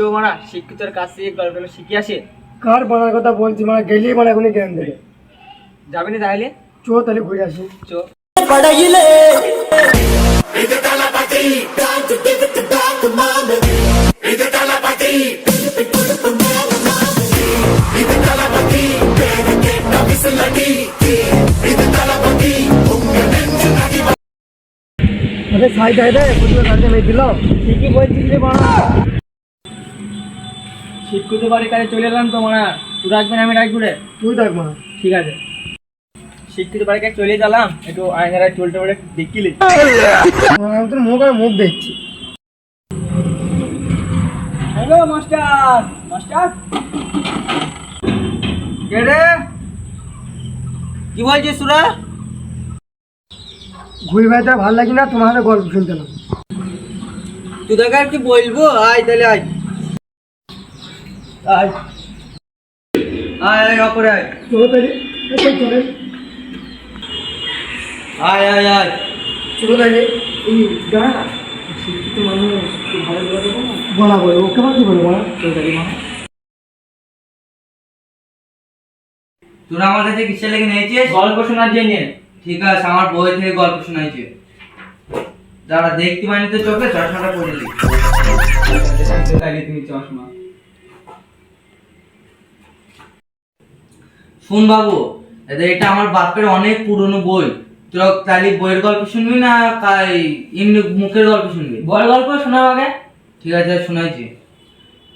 চো মারা শিক্ষিতর কাছ থেকে গল্পটা শিখে আসে। কার বানার কথা বলছি মানে গেলেই মানে এখনই জ্ঞান দেবে। যাবি না তাহলে? চো তাহলে ঘুরে আসি। চো। আরে সাইড আই রে কোথায় গাড়ি মেয়ে দিল। ঠিকই বলছিস রে মারা। শিক্ষিত বাড়ির কাছে চলে এলাম তো মারা। তুই রাখবেন আমি রাখবো রে। তুই দেখ মা। ঠিক আছে। শিক্ষিত বাড়ির কাছে চলে গেলাম, একটু আয়নারা চুলটা বলে দেখিলি। আমি তোর মুখ দেখছি। Hello master. মাস্টার কে রে? কি বলছিস তোরা? ঘুরি বেড়াতে ভালো লাগে না, তোমার হাতে গল্প শুনতে না। তুই তোকে আর কি বলবো, আয় তাহলে আয়। আয় আয় আয় ওপরে আয়। চলো তাহলে চলে আয় আয় আয়। চলো তাহলে। এই দাঁড়া, শিক্ষিত মানুষ একটু ভালো করে দেবো না? বলা বলে ওকে আমার কি বলবো বলা। চল তাহলে মা। তোরা আমার কাছে কিসের লেগে নিয়েছিস? গল্প শোনার জন্য। ঠিক আছে, আমার বই থেকে গল্প শোনাইছে। যারা দেখতে পাইনি তো চোখে চশমাটা পরে নি। তাইলে তুমি চশমা। শুন বাবু, এটা আমার বাপের অনেক পুরনো বই। তোরা তাহলে বইয়ের গল্প শুনবি না এমনি মুখের গল্প শুনবি? বড় গল্প শোনাও আগে। ঠিক আছে, শোনাইছি।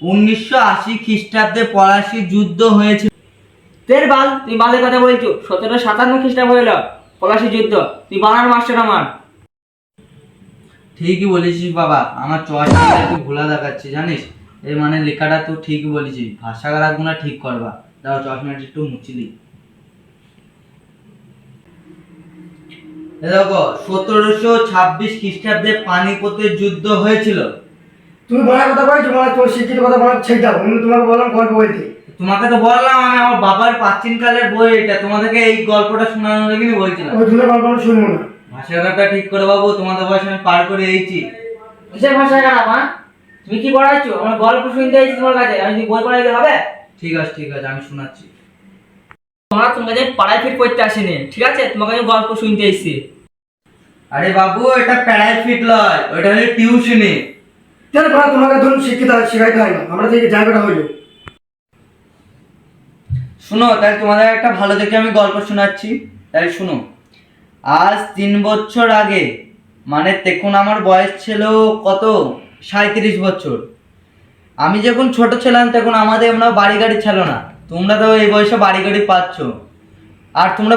1980 খ্রিস্টাব্দে পলাশী যুদ্ধ হয়েছিল। তের বাল, তুই বালের কথা বলছো। 1757 খ্রিস্টাব্দ হইল পলাশী যুদ্ধ। তুই বানার মাস্টার আমার। ঠিকই বলেছিস বাবা, আমার চশমাটা একটু ভোলা দেখাচ্ছে জানিস। এই মানে লেখাটা তো ঠিকই বলেছিস, ভাষা গুলা ঠিক করবা। দাও চশমাটা একটু মুছে দিই। দেখো 1726 খ্রিস্টাব্দে পানিপথের যুদ্ধ হয়েছিল। তুমি বলার কথা বলছো মানে তোর শিক্ষিত কথা বলার ছেড়ে আমি তোমাকে বললাম গল্প বলতে। তোমাকে তো বললাম আমি আমার বাবার প্রাচীন কালের বই এটা, তোমাদেরকে এই গল্পটা শোনানোর জন্য বলছিলাম। ওই ধরে গল্প আমি শুনবো না। ভাষাটা ঠিক করে বাবু, তোমাদের বয়স আমি পার করে এইছি। কিসের ভাষা খারাপ মা? তুমি কি পড়াইছো? আমার গল্প শুনতে আইছি তোমার কাছে, আমি যদি বই পড়াইতে হবে? ঠিক আছে আমি শোনাচ্ছি। তোমরা তোমার কাছে পাড়ায় ফিট করতে আসেনি, ঠিক আছে? তোমার কাছে গল্প শুনতে আইছি। আরে বাবু, এটা প্যারায় ফিট লয়, ওটা হলো টিউশনি। কেন বলা তোমাকে ধরুন শিক্ষিত শেখাইতে হয় না, আমরা থেকে জায়গাটা হইলো। শুনো, তাই তোমাদের একটা ভালো দেখে আমি গল্প শোনাচ্ছি, তাই শুনো। আজ 3 বছর আগে, মানে তখন আমার বয়স ছিল কত, 37 বছর। আমি যখন ছোট ছিলাম তখন আমাদের এমন বাড়ি গাড়ি ছিল না। তোমরা তো এই বয়সে বাড়ি গাড়ি পাচ্ছ। আর তোমরা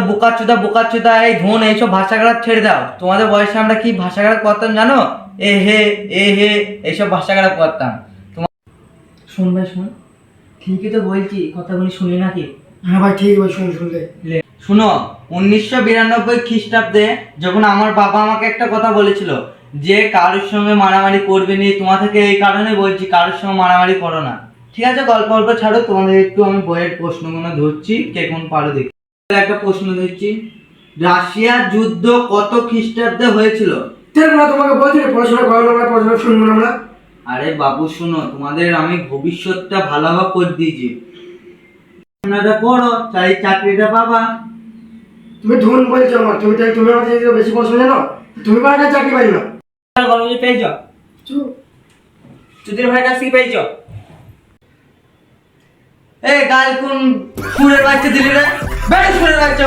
বোকাচোদা এই ধন এইসব ভাষা খারাপ ছেড়ে দাও। তোমাদের বয়সে আমরা কি ভাষা খারাপ করতাম জানো? এ হে এইসব ভাষা খারাপ করতাম। শুন ভাই শুন, ঠিকই তো বলছি, কথাগুলি শুনি নাকি? হ্যাঁ ভাই ঠিক ভাই শুনলে। শুনো, 1992 খ্রিস্টাব্দে যখন আমার বাবা আমাকে একটা কথা বলেছিল যে কারোর সঙ্গে মারামারি করবে নি, তোমার থেকে এই কারণে বলছি কারোর সঙ্গে মারামারি করো না। ঠিক আছে, গল্প ছাড়ো, তোমাদের একটু আমি বইয়ের প্রশ্নগুলো ধরছি, কে কোন পারো দেখি। একটা প্রশ্ন ধরছি, রাশিয়ার যুদ্ধ কত খ্রিস্টাব্দে হয়েছিল? তোমাকে বলছি পড়াশোনা করানো, আমরা পড়াশোনা শুনবো না আমরা। আরে বাবু শোনো, তোমাদের আমি ভবিষ্যৎটা ভালোভাবে করে দিয়েছি। তোমরা পড়ো, চাই চাকরিটা পাবা। তুমি ধুন বলছো আমার, তুমি আমার থেকে বেশি পড়াশোনা জানো, তুমি পারা চাকরি পাই না। গল্প যে পেয়েছ, চুদির ভাইয়ের কাছ থেকে পেয়েছ। গাল কোন সুরের বাচ্চা দিলি রে? বেশ সুরের বাচ্চা